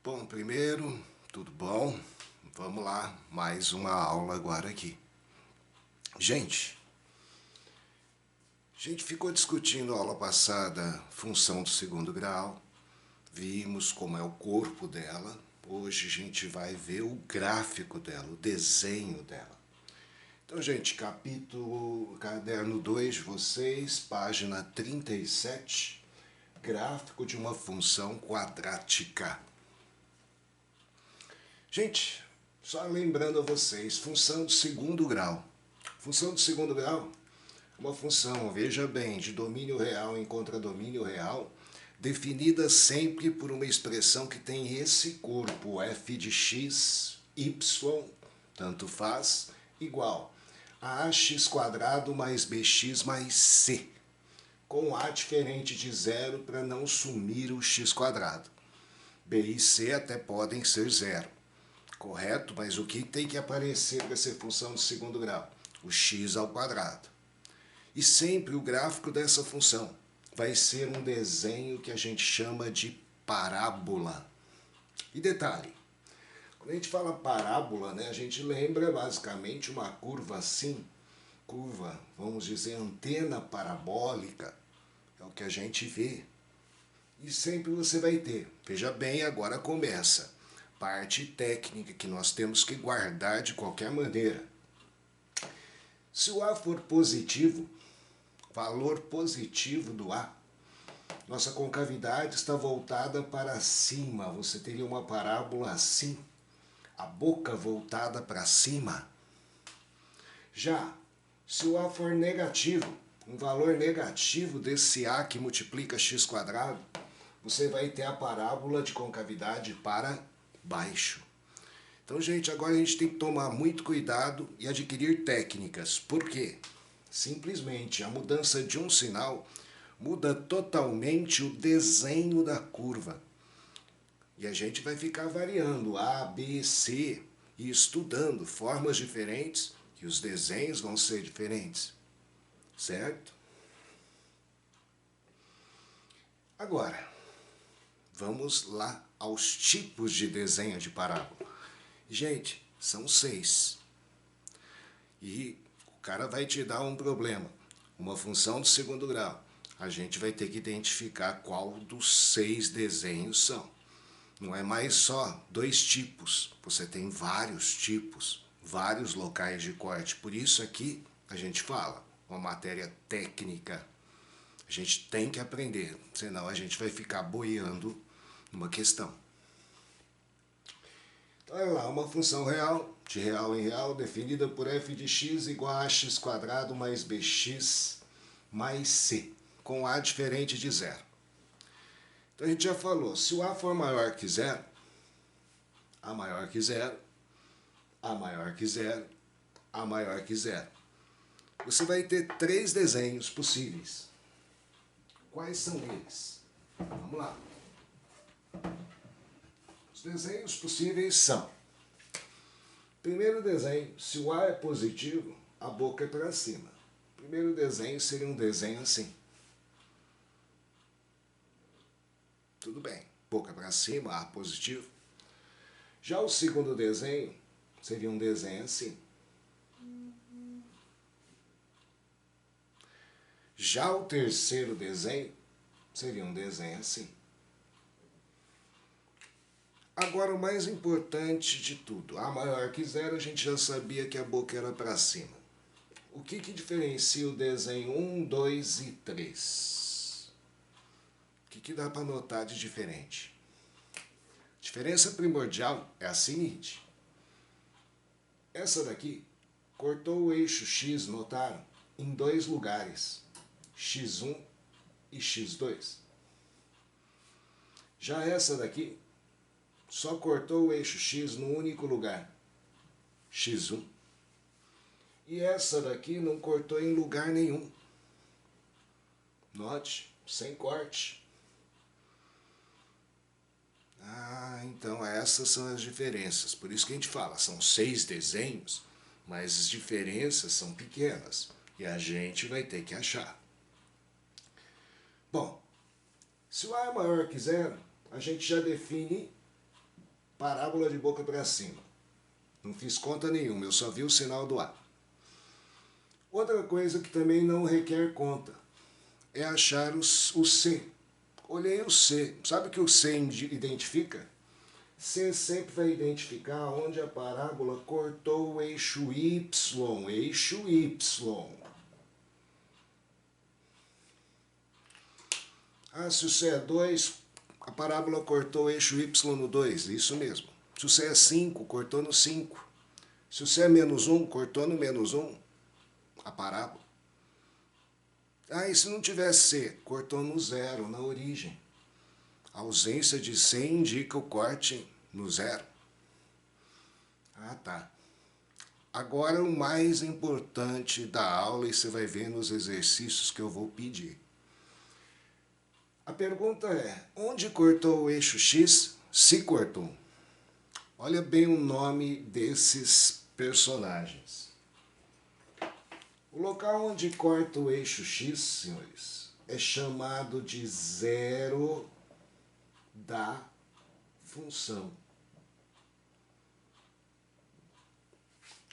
Bom, primeiro, tudo bom? Vamos lá, mais uma aula agora aqui. Gente, a gente ficou discutindo a aula passada função do segundo grau, vimos como é o corpo dela, hoje a gente vai ver o gráfico dela, o desenho dela. Então, gente, caderno 2 de vocês, página 37, gráfico de uma função quadrática. Gente, só lembrando a vocês, função de segundo grau. Função de segundo grau é uma função, veja bem, de domínio real em contradomínio real, definida sempre por uma expressão que tem esse corpo, f de x, y, tanto faz, igual a ax² mais bx mais c, com a diferente de zero para não sumir o x². b e c até podem ser zero. Correto? Mas o que tem que aparecer para ser função de segundo grau? O x ao quadrado. E sempre o gráfico dessa função vai ser um desenho que a gente chama de parábola. E detalhe, quando a gente fala parábola, né, a gente lembra basicamente uma curva assim, curva, vamos dizer, antena parabólica, é o que a gente vê. E sempre você vai ter, veja bem, agora começa. Parte técnica que nós temos que guardar de qualquer maneira. Se o A for positivo, valor positivo do A, nossa concavidade está voltada para cima. Você teria uma parábola assim, a boca voltada para cima. Já, se o A for negativo, um valor negativo desse A que multiplica x², você vai ter a parábola de concavidade para baixo. Então, gente, agora a gente tem que tomar muito cuidado e adquirir técnicas. Por quê? Simplesmente a mudança de um sinal muda totalmente o desenho da curva. E a gente vai ficar variando A, B, C e estudando formas diferentes e os desenhos vão ser diferentes. Certo? Agora, vamos lá aos tipos de desenho de parábola. Gente, são 6. E o cara vai te dar um problema, uma função de segundo grau. A gente vai ter que identificar qual dos 6 desenhos são. Não é mais só 2 tipos, você tem vários tipos, vários locais de corte. Por isso aqui a gente fala, uma matéria técnica. A gente tem que aprender, senão a gente vai ficar boiando numa questão. Então, olha lá, uma função real, de real em real, definida por f de x igual a ax² mais bx mais c, com a diferente de zero. Então, a gente já falou, se o a for maior que zero, a maior que zero, a maior que zero, a maior que zero, você vai ter 3 desenhos possíveis. Quais são eles? Vamos lá. Os desenhos possíveis são: primeiro desenho, se o A é positivo, a boca é para cima. Primeiro desenho seria um desenho assim. Tudo bem, boca para cima, A positivo. Já o segundo desenho seria um desenho assim. Já o terceiro desenho seria um desenho assim. Agora, o mais importante de tudo, A maior que zero, a gente já sabia que a boca era para cima. O que diferencia o desenho 1, 2 e 3? O que dá para notar de diferente? A diferença primordial é a seguinte. Essa daqui cortou o eixo X, notaram? Em 2 lugares, x1 e x2. Já essa daqui só cortou o eixo X no único lugar, x1. E essa daqui não cortou em lugar nenhum. Note, sem corte. Então essas são as diferenças. Por isso que a gente fala, são 6 desenhos, mas as diferenças são pequenas. E a gente vai ter que achar. Bom, se o A é maior que zero, a gente já define parábola de boca para cima. Não fiz conta nenhuma, eu só vi o sinal do A. Outra coisa que também não requer conta é achar o C. Olhei o C. Sabe o que o C identifica? C sempre vai identificar onde a parábola cortou o eixo Y. Eixo Y. Ah, se o C é 2, a parábola cortou o eixo Y no 2. Isso mesmo. Se o C é 5, cortou no 5. Se o C é menos 1, cortou no menos 1. A parábola. Ah, e se não tivesse C? Cortou no 0, na origem. A ausência de C indica o corte no 0. Ah, tá. Agora o mais importante da aula, e você vai ver nos exercícios que eu vou pedir. A pergunta é, onde cortou o eixo X? Se cortou. Olha bem o nome desses personagens. O local onde corta o eixo X, senhores, é chamado de zero da função.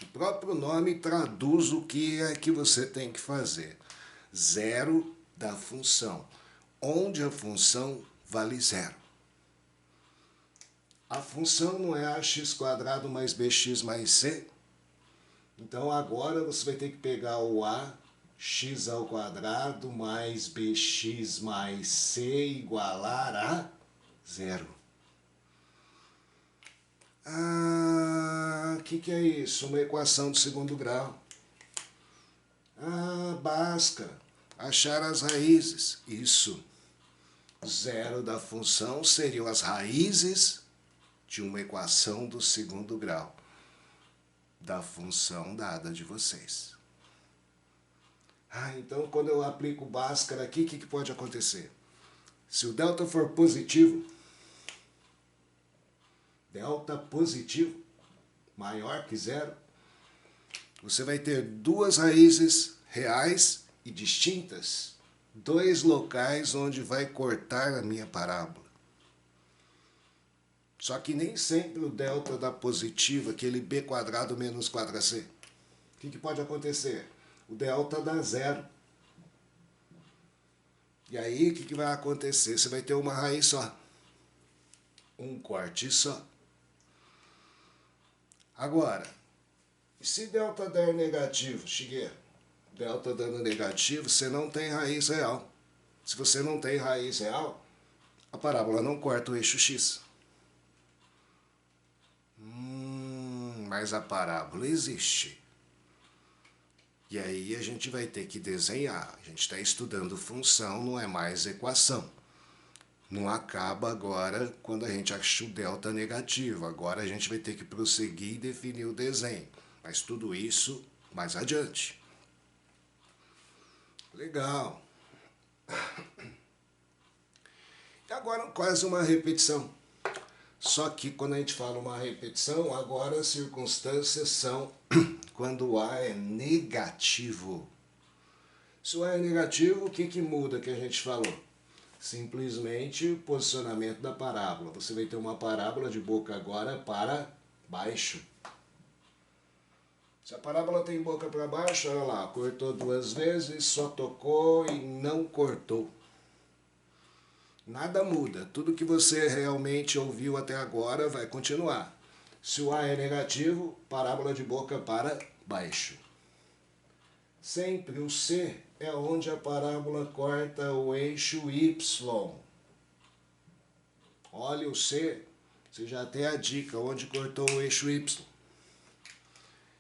O próprio nome traduz o que é que você tem que fazer. Zero da função, onde a função vale zero. A função não é ax² mais bx mais c? Então agora você vai ter que pegar o ax² mais bx mais c igualar a zero. Ah, o que é isso? Uma equação de segundo grau. Ah, Bhaskara, achar as raízes. Isso. Zero da função seriam as raízes de uma equação do segundo grau da função dada de vocês. Ah, então quando eu aplico Bhaskara aqui, o que pode acontecer? Se o delta for positivo, delta positivo, maior que zero, você vai ter duas raízes reais e distintas, dois locais onde vai cortar a minha parábola. Só que nem sempre o delta dá positivo, aquele b² menos quadrac. O que pode acontecer? O delta dá zero. E aí o que vai acontecer? Você vai ter uma raiz só. Um corte só. Agora, se delta der negativo, Shigeru, delta dando negativo, você não tem raiz real. Se você não tem raiz real, a parábola não corta o eixo X. Mas a parábola existe. E aí a gente vai ter que desenhar. A gente está estudando função, não é mais equação. Não acaba agora quando a gente acha o delta negativo. Agora a gente vai ter que prosseguir e definir o desenho. Mas tudo isso mais adiante. Legal. E agora quase uma repetição. Só que quando a gente fala uma repetição, agora as circunstâncias são quando o A é negativo. Se o A é negativo, o que muda que a gente falou? Simplesmente o posicionamento da parábola. Você vai ter uma parábola de boca agora para baixo. Se a parábola tem boca para baixo, olha lá, cortou duas vezes, só tocou e não cortou. Nada muda. Tudo que você realmente ouviu até agora vai continuar. Se o A é negativo, parábola de boca para baixo. Sempre o C é onde a parábola corta o eixo Y. Olha o C, você já tem a dica onde cortou o eixo Y.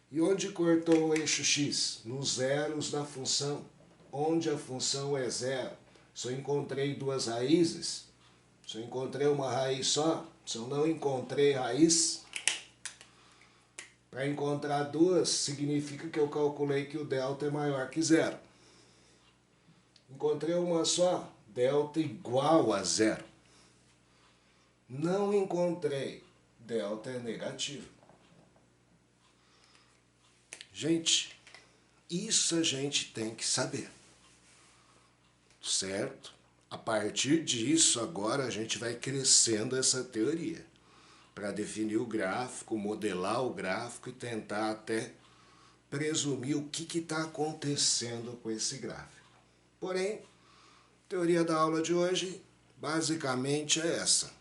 E onde cortou o eixo X? Nos zeros da função, onde a função é zero. Se eu encontrei duas raízes, se eu encontrei uma raiz só, se eu não encontrei raiz, para encontrar duas, significa que eu calculei que o delta é maior que zero. Encontrei uma só, delta igual a zero. Não encontrei, delta é negativo. Gente, isso a gente tem que saber. Certo? A partir disso, agora a gente vai crescendo essa teoria. para definir o gráfico, modelar o gráfico e tentar até presumir o que está acontecendo com esse gráfico. Porém, a teoria da aula de hoje basicamente é essa.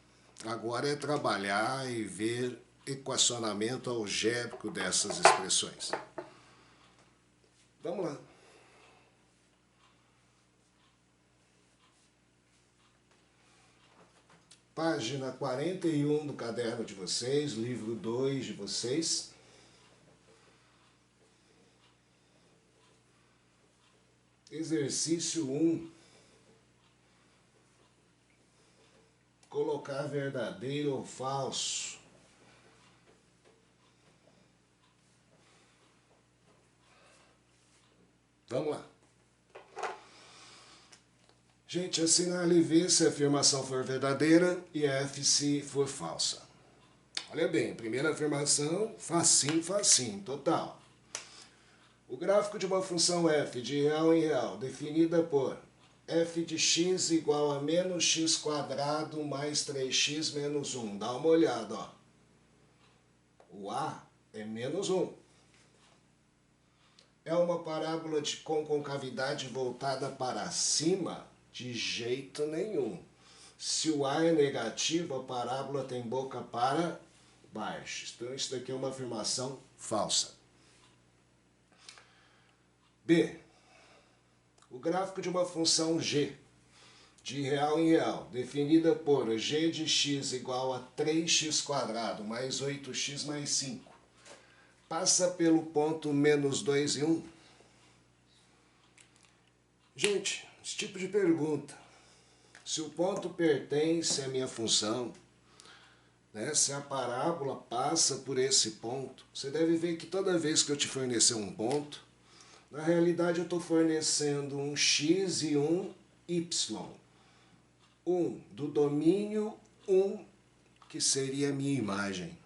Agora é trabalhar e ver equacionamento algébrico dessas expressões. Vamos lá. Página 41 do caderno de vocês, livro 2 de vocês. Exercício 1. Colocar verdadeiro ou falso. Vamos lá. Gente, assinale V se a afirmação for verdadeira e F se for falsa. Olha bem, primeira afirmação, facinho, facinho, total. O gráfico de uma função f de real em real, definida por f de x igual a menos x quadrado mais 3x menos 1. Dá uma olhada, ó. O A é menos 1. É uma parábola com concavidade voltada para cima? De jeito nenhum. Se o A é negativo, a parábola tem boca para baixo. Então, isso daqui é uma afirmação falsa. B. O gráfico de uma função g, de real em real, definida por g de x igual a 3x quadrado mais 8x mais 5, passa pelo ponto menos 2 e 1? Gente, esse tipo de pergunta, se o ponto pertence à minha função, né, se a parábola passa por esse ponto, você deve ver que toda vez que eu te fornecer um ponto, na realidade eu estou fornecendo um x e um y. Um do domínio, um que seria a minha imagem.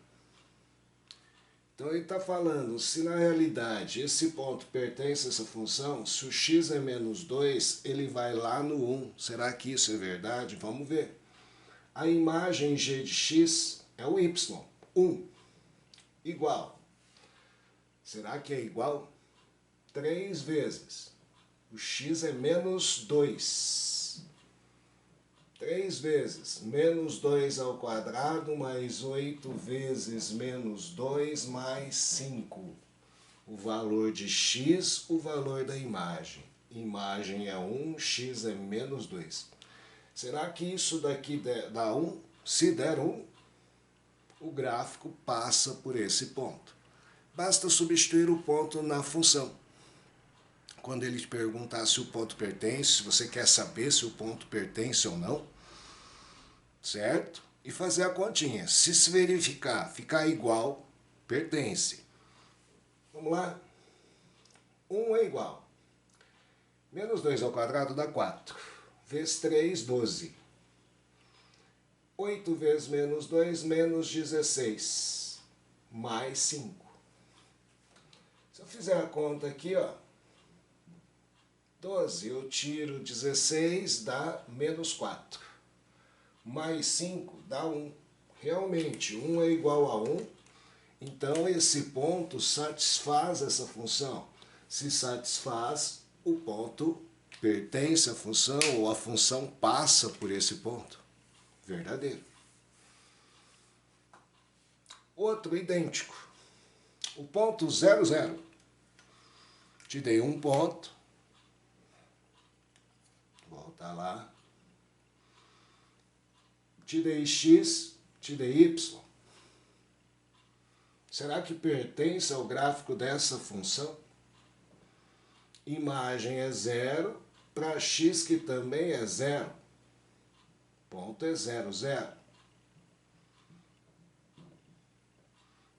Então ele está falando, se na realidade esse ponto pertence a essa função, se o x é menos 2, ele vai lá no 1. Será que isso é verdade? Vamos ver. A imagem g de x é o y, 1, igual. Será que é igual? 3 vezes. O x é menos 2. 3 vezes menos 2 ao quadrado mais 8 vezes menos 2 mais 5. O valor de x, o valor da imagem. Imagem é 1, x é menos 2. Será que isso daqui dá 1? Se der 1, o gráfico passa por esse ponto. Basta substituir o ponto na função. Quando ele te perguntar se o ponto pertence, se você quer saber se o ponto pertence ou não, certo? E fazer a continha. Se verificar, ficar igual, pertence. Vamos lá? 1 é igual. Menos 2 ao quadrado dá 4. Vezes 3, 12. 8 vezes menos 2, menos 16. Mais 5. Se eu fizer a conta aqui, ó. 12, eu tiro 16, dá menos 4. Mais 5 dá 1. Realmente, 1 é igual a 1. Então, esse ponto satisfaz essa função. Se satisfaz, o ponto pertence à função ou a função passa por esse ponto. Verdadeiro. Outro idêntico. O ponto 0, 0. Te dei um ponto. Volta lá. Te dei x, te dei y. Será que pertence ao gráfico dessa função? Imagem é 0, para x que também é 0. Ponto é 0, 0.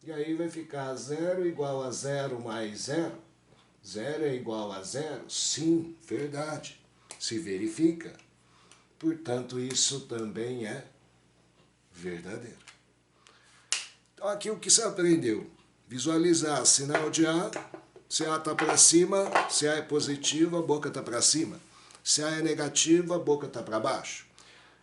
E aí vai ficar 0 igual a 0 mais 0. 0 é igual a 0? Sim, verdade. Se verifica. Portanto, isso também é verdadeiro. Então, aqui o que você aprendeu? Visualizar sinal de A. Se A está para cima, se A é positivo, a boca está para cima. Se A é negativa, a boca está para baixo.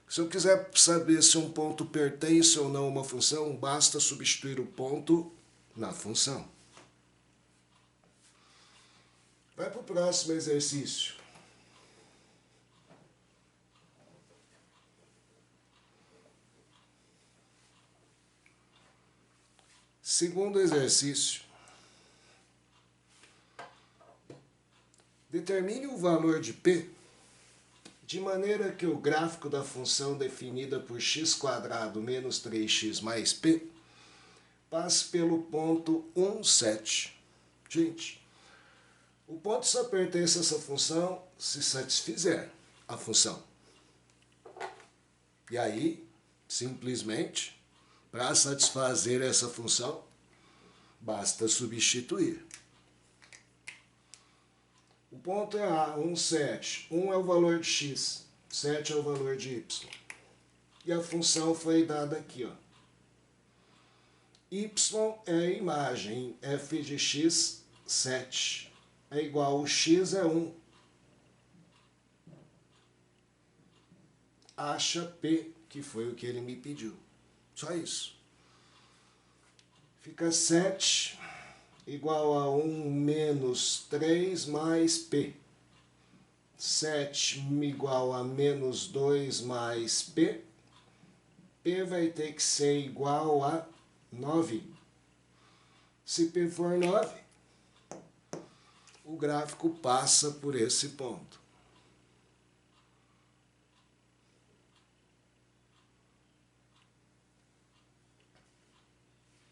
Se eu quiser saber se um ponto pertence ou não a uma função, basta substituir o ponto na função. Vai para o próximo exercício. Segundo exercício. Determine o valor de P de maneira que o gráfico da função definida por x² menos 3x mais P passe pelo ponto 1, 7. Gente, o ponto só pertence a essa função se satisfizer a função. E aí, simplesmente, para satisfazer essa função, basta substituir. O ponto é A, 1, 7. 1 é o valor de x, 7 é o valor de y. E a função foi dada aqui, ó. Y é a imagem, f de x, 7. É igual, o x é 1. Acha P, que foi o que ele me pediu. Só isso. Fica 7 igual a 1 menos 3 mais P. 7 igual a menos 2 mais P. P vai ter que ser igual a 9. Se P for 9, o gráfico passa por esse ponto.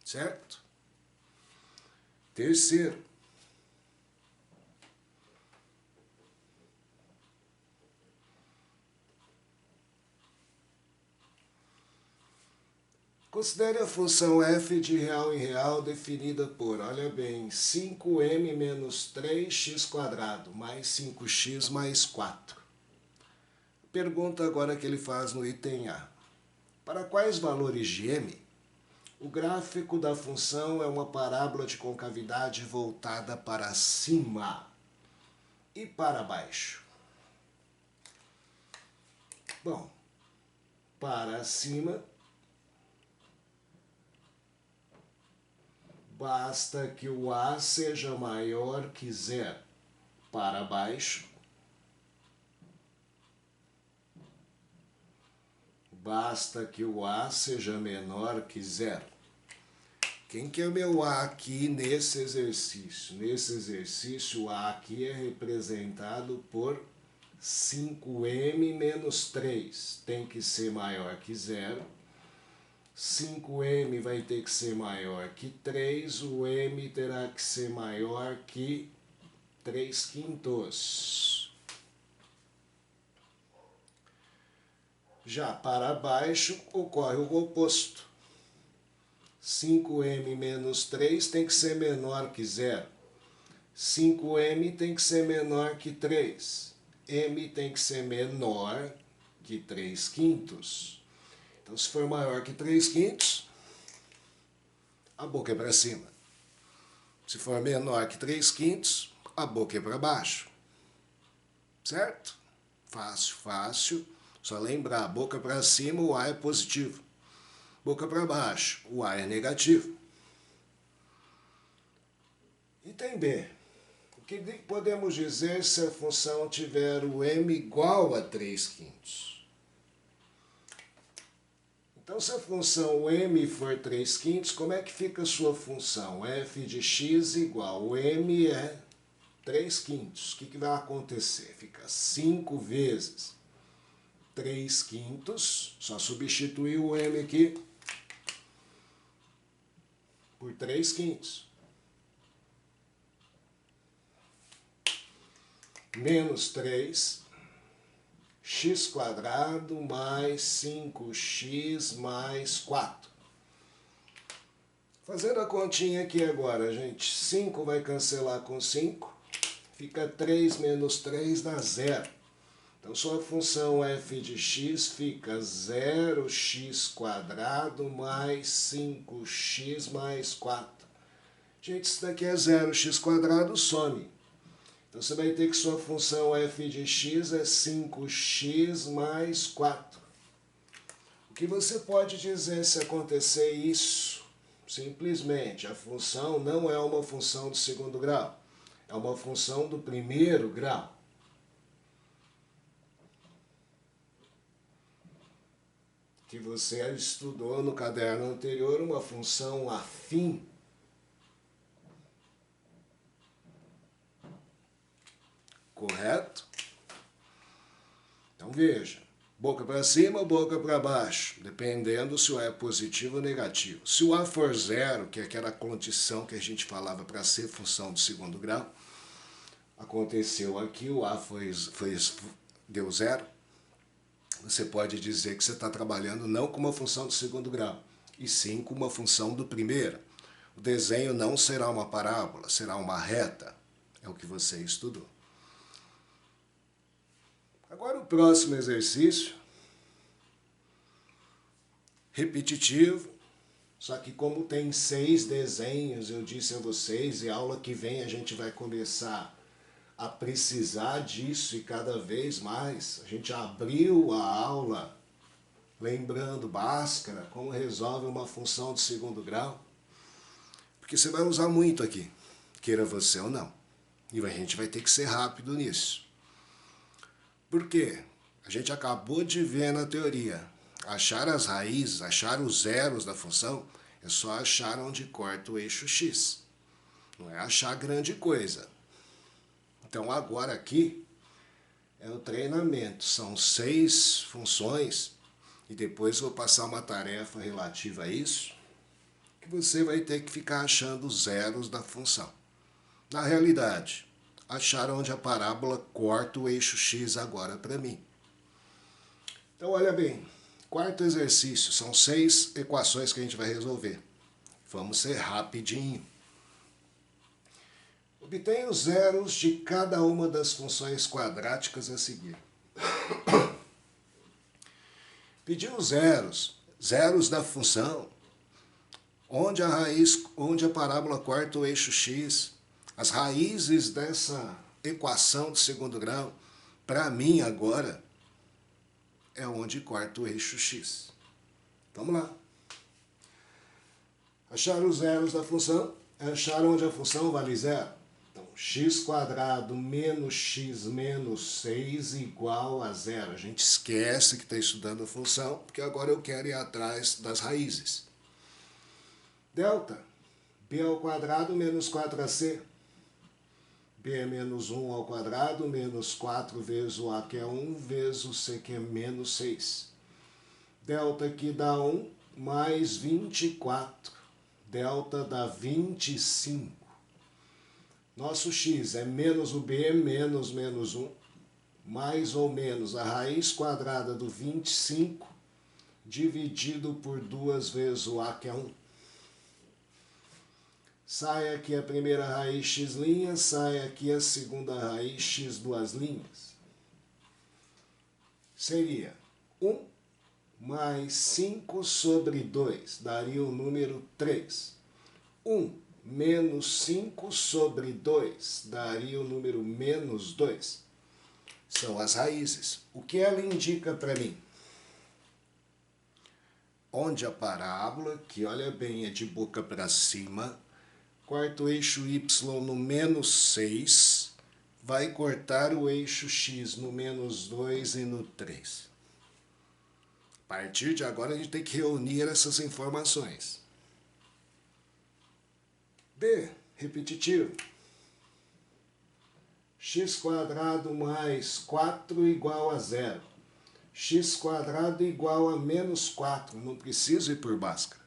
Certo? Terceiro. Considere a função f de real em real definida por, olha bem, 5m menos 3x² mais 5x mais 4. Pergunta agora que ele faz no item A. Para quais valores de m, o gráfico da função é uma parábola de concavidade voltada para cima e para baixo? Bom, para cima, basta que o A seja maior que 0. Para baixo, basta que o A seja menor que 0. Quem que é o meu A aqui nesse exercício? Nesse exercício, o A aqui é representado por 5m menos 3. Tem que ser maior que 0. 5m vai ter que ser maior que 3. O m terá que ser maior que 3/5. Já para baixo, ocorre o oposto. 5m menos 3 tem que ser menor que 0. 5m tem que ser menor que 3. m tem que ser menor que 3/5. Então, se for maior que 3/5, a boca é para cima. Se for menor que 3/5, a boca é para baixo. Certo? Fácil, fácil. Só lembrar, boca para cima, o A é positivo. Boca para baixo, o A é negativo. Item B. O que podemos dizer se a função tiver o m igual a 3/5? Então, se a função m for 3/5, como é que fica a sua função? F de x igual, o m é 3/5. O que vai acontecer? Fica 5 vezes 3/5, só substituir o m aqui por 3/5. Menos 3, x² mais 5x mais 4. Fazendo a continha aqui agora, gente, 5 vai cancelar com 5, fica 3 menos 3 dá 0. Então, sua função f de x fica 0x² mais 5x mais 4. Gente, isso daqui é 0x², some. Então, você vai ter que sua função f de x é 5x mais 4. O que você pode dizer se acontecer isso? Simplesmente, a função não é uma função do segundo grau, é uma função do primeiro grau. Que você estudou no caderno anterior, uma função afim. Correto? Então veja, boca para cima ou boca para baixo, dependendo se o A é positivo ou negativo. Se o A for zero, que é aquela condição que a gente falava para ser função do segundo grau, aconteceu aqui, o A deu zero, você pode dizer que você está trabalhando não com uma função do segundo grau, e sim com uma função do primeiro. O desenho não será uma parábola, será uma reta. É o que você estudou. Agora o próximo exercício, repetitivo, só que como tem 6 desenhos, eu disse a vocês, e aula que vem a gente vai começar a precisar disso e cada vez mais. A gente abriu a aula lembrando Bhaskara, como resolve uma função de segundo grau, porque você vai usar muito aqui, queira você ou não. E a gente vai ter que ser rápido nisso. Por quê? A gente acabou de ver na teoria. Achar as raízes, achar os zeros da função, é só achar onde corta o eixo x. Não é achar grande coisa. Então agora aqui é o treinamento. São 6 funções e depois vou passar uma tarefa relativa a isso, que você vai ter que ficar achando os zeros da função. Na realidade, achar onde a parábola corta o eixo x agora para mim. Então, olha bem, quarto exercício, são 6 equações que a gente vai resolver. Vamos ser rapidinho. Obtenha os zeros de cada uma das funções quadráticas a seguir. Pedir os zeros da função, onde a parábola corta o eixo x, as raízes dessa equação de segundo grau, para mim agora, é onde corta o eixo x. Vamos lá. Achar os zeros da função é achar onde a função vale zero. Então, x² menos x menos 6 igual a zero. A gente esquece que está estudando a função, porque agora eu quero ir atrás das raízes. Delta, b² menos 4ac. B é menos 1 ao quadrado, menos 4 vezes o A, que é 1, vezes o C, que é menos 6. Delta aqui dá 1, mais 24. Delta dá 25. Nosso x é menos o B, menos 1, mais ou menos a raiz quadrada do 25, dividido por 2 vezes o A, que é 1. Sai aqui a primeira raiz x', sai aqui a segunda raiz x duas linhas. Seria 1 mais 5 sobre 2, daria o número 3. 1 menos 5 sobre 2, daria o número menos 2. São as raízes. O que ela indica para mim? Onde a parábola, que olha bem, é de boca para cima, corta o eixo y no menos 6, vai cortar o eixo x no menos 2 e no 3. A partir de agora a gente tem que reunir essas informações. B, repetitivo. x² mais 4 igual a 0. x² igual a menos 4, não preciso ir por Bhaskara.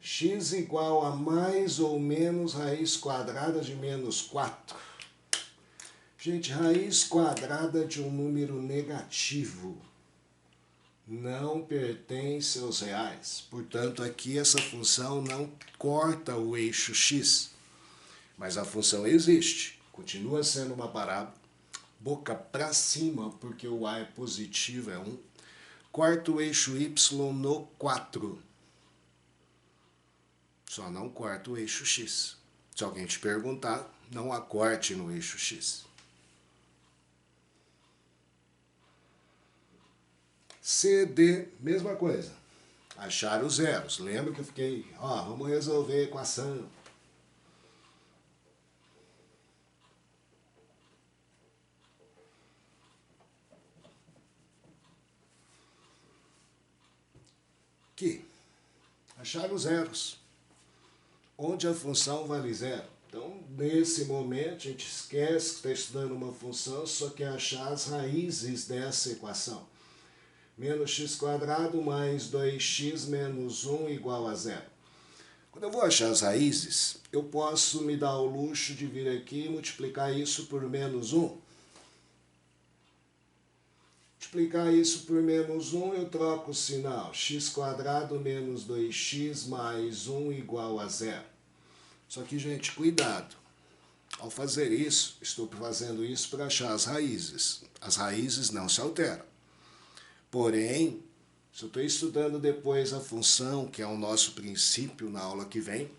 X igual a mais ou menos raiz quadrada de menos 4. Gente, raiz quadrada de um número negativo não pertence aos reais. Portanto, aqui essa função não corta o eixo x. Mas a função existe. Continua sendo uma parábola. Boca para cima, porque o A é positivo, é 1. Corta o eixo y no 4. Só não corta o eixo x. Se alguém te perguntar, não há corte no eixo x. CD, mesma coisa. Achar os zeros. Lembra que eu fiquei, vamos resolver a equação. Aqui, achar os zeros, onde a função vale zero. Então, nesse momento, a gente esquece que está estudando uma função, só quer achar as raízes dessa equação. Menos x² mais 2x menos 1 igual a zero. Quando eu vou achar as raízes, eu posso me dar o luxo de vir aqui e multiplicar isso por menos 1. Multiplicar isso por menos 1, eu troco o sinal. x² menos 2x mais 1 igual a zero. Só que, gente, cuidado. Ao fazer isso, estou fazendo isso para achar as raízes. As raízes não se alteram. Porém, se eu estou estudando depois a função, que é o nosso princípio na aula que vem,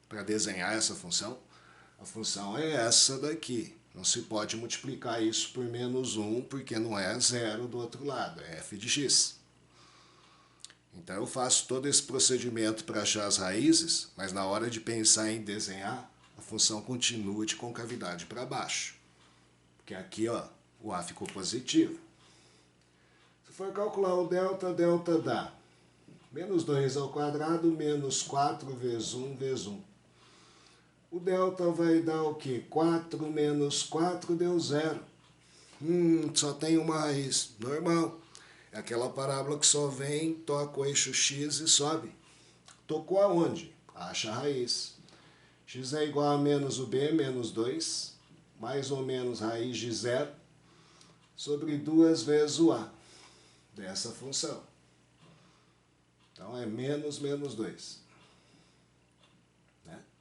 para desenhar essa função, a função é essa daqui. Não se pode multiplicar isso por menos 1, porque não é zero do outro lado, é f de x. Então eu faço todo esse procedimento para achar as raízes, mas na hora de pensar em desenhar, a função continua de concavidade para baixo. Porque aqui, o a ficou positivo. Se for calcular o delta, delta dá menos 2² menos 4 vezes 1 vezes 1. O delta vai dar o quê? 4 menos 4 deu 0. Só tem uma raiz. Normal. É aquela parábola que só vem, toca o eixo x e sobe. Tocou aonde? Acha a raiz. X é igual a menos o b, menos 2, mais ou menos raiz de 0, sobre 2 vezes o a dessa função. Então é menos 2.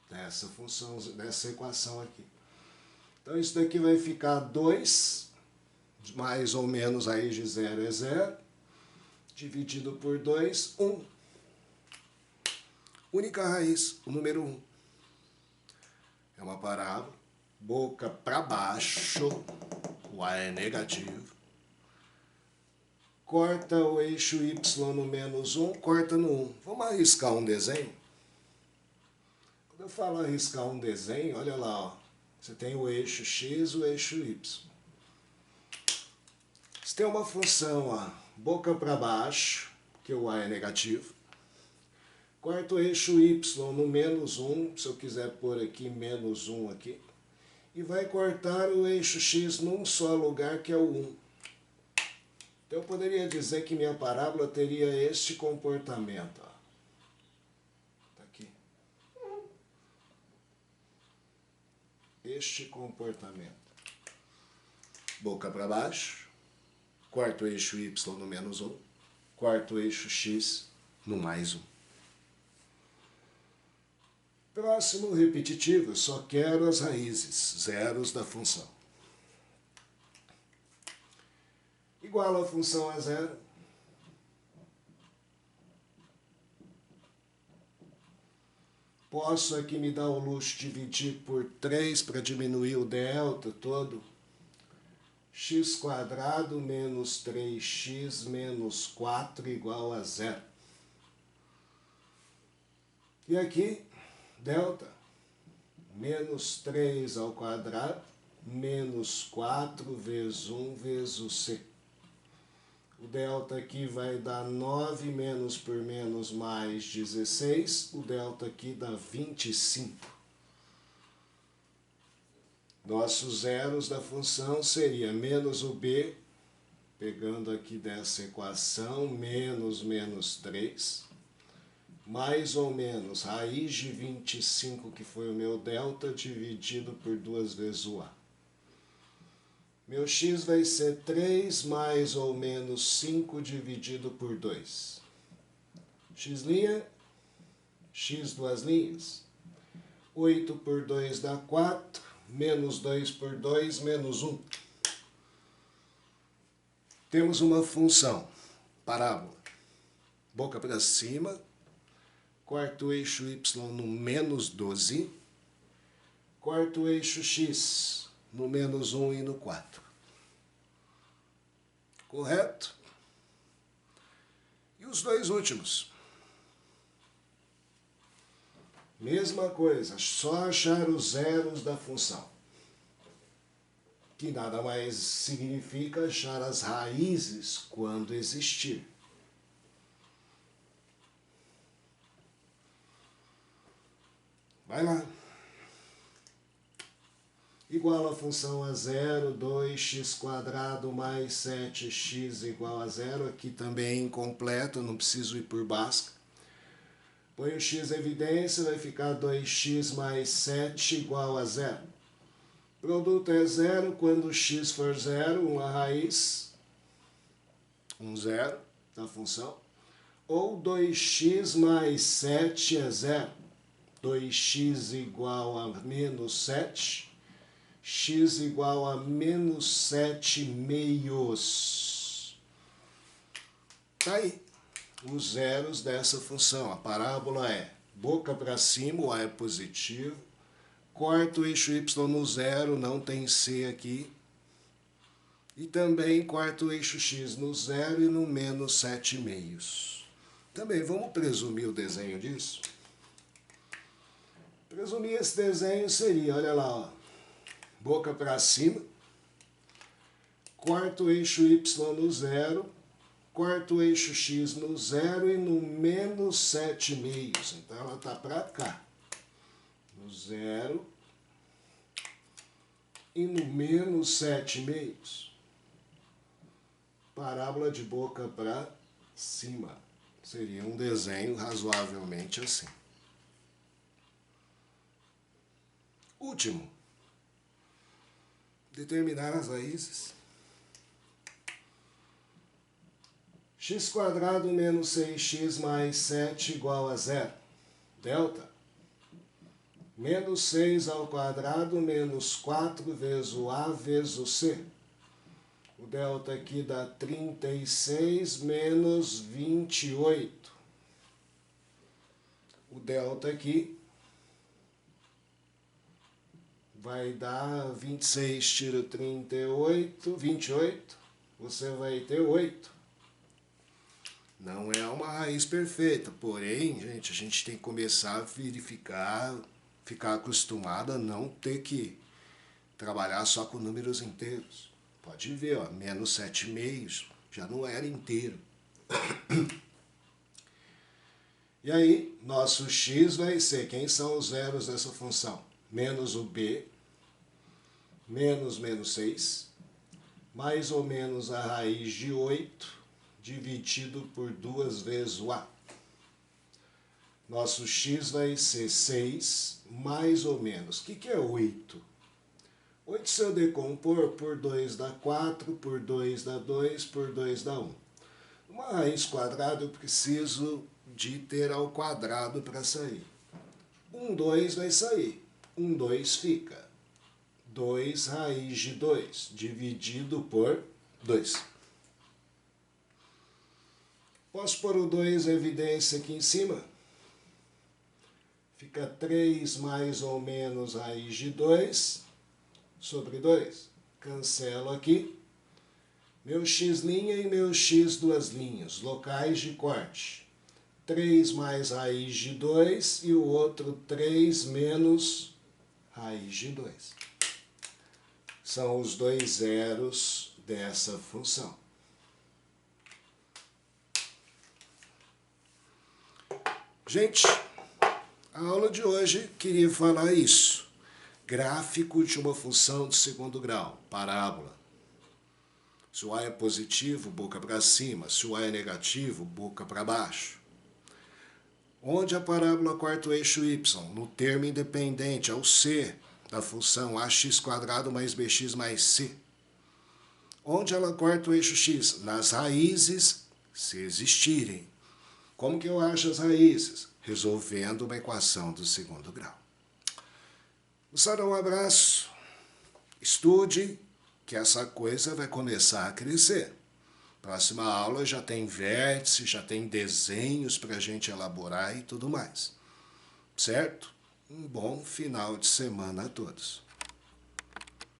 Dessa função, dessa equação aqui. Então isso daqui vai ficar 2, mais ou menos raiz de 0 é 0, dividido por 2, 1. Única raiz, o número 1. É uma parábola, boca para baixo, o a é negativo. Corta o eixo y no menos 1, corta no 1. Vamos arriscar um desenho? Quando eu falo arriscar um desenho, olha lá, você tem o eixo x e o eixo y. Você tem uma função, boca para baixo, porque o a é negativo. Corta o eixo y no menos 1, se eu quiser pôr aqui menos 1 aqui. E vai cortar o eixo x num só lugar, que é o 1. Então eu poderia dizer que minha parábola teria este comportamento. Tá aqui. Este comportamento. Boca para baixo, corta o eixo y no menos 1, corta o eixo x no mais 1. Próximo repetitivo, só quero as raízes, zeros da função. Igual a função a zero. Posso aqui me dar o luxo de dividir por 3 para diminuir o delta todo. x² menos 3x menos 4 igual a zero. E aqui, delta, menos 3 ao quadrado, menos 4 vezes 1 vezes o c. O delta aqui vai dar 9 menos por menos mais 16. O delta aqui dá 25. Nossos zeros da função seria menos o b, pegando aqui dessa equação, menos 3, mais ou menos raiz de 25, que foi o meu delta, dividido por 2 vezes o a. Meu x vai ser 3 mais ou menos 5 dividido por 2. X', x duas linhas. 8 por 2 dá 4, menos 2 por 2, menos 1. Temos uma função, parábola. Boca para cima, corta o eixo y no menos 12, corta o eixo x no menos 1 e no 4. Correto? E os dois últimos? Mesma coisa, só achar os zeros da função, que nada mais significa achar as raízes quando existir. Vai lá. Igual a função a zero, 2x² mais 7x igual a zero. Aqui também é incompleto, não preciso ir por Bhaskara. Põe o x em evidência, vai ficar 2x mais 7 igual a zero. Produto é zero, quando x for zero, uma raiz, um zero da função. Ou 2x mais 7 é zero. 2x igual a menos 7, x igual a menos 7 meios. Tá aí os zeros dessa função. A parábola é boca para cima, o A é positivo. Corta o eixo y no zero, não tem C aqui. E também corta o eixo x no zero e no menos 7 meios. Também vamos presumir o desenho disso? Presumir esse desenho seria, olha lá, ó, boca para cima, corta o eixo y no zero, corta o eixo x no zero e no menos 7 meios. Então ela está para cá, no zero e no menos 7 meios. Parábola de boca para cima. Seria um desenho razoavelmente assim. Último, determinar as raízes. x² menos 6x mais 7 igual a zero. Delta. Menos 6 ao quadrado menos 4 vezes o A vezes o C. O delta aqui dá 36 menos 28. O delta aqui vai dar 26, tira 38, 28, você vai ter 8. Não é uma raiz perfeita, porém, gente, a gente tem que começar a verificar, ficar acostumado a não ter que trabalhar só com números inteiros. Pode ver, ó, menos 7 meios, já não era inteiro. E aí, nosso x vai ser, quem são os zeros dessa função? Menos o b, menos 6, mais ou menos a raiz de 8, dividido por 2 vezes o a. Nosso x vai ser 6, mais ou menos. O que é 8? 8 se eu decompor, por 2 dá 4, por 2 dá 2, por 2 dá 1. Uma raiz quadrada eu preciso de ter ao quadrado para sair. 2 vai sair. 2 fica. 2 raiz de 2, dividido por 2. Posso pôr o 2 em evidência aqui em cima? Fica 3 mais ou menos raiz de 2 sobre 2. Cancelo aqui. Meu x' e meu x duas linhas, locais de corte. 3 mais raiz de 2 e o outro 3 menos raiz de 2. São os dois zeros dessa função. Gente, a aula de hoje queria falar isso. Gráfico de uma função de segundo grau, parábola. Se o A é positivo, boca para cima. Se o A é negativo, boca para baixo. Onde a parábola corta o eixo y? No termo independente, ao C da função ax² mais bx mais c. Onde ela corta o eixo x? Nas raízes, se existirem. Como que eu acho as raízes? Resolvendo uma equação do segundo grau. Moçada, um abraço. Estude, que essa coisa vai começar a crescer. Próxima aula já tem vértice, já tem desenhos para a gente elaborar e tudo mais. Certo? Um bom final de semana a todos.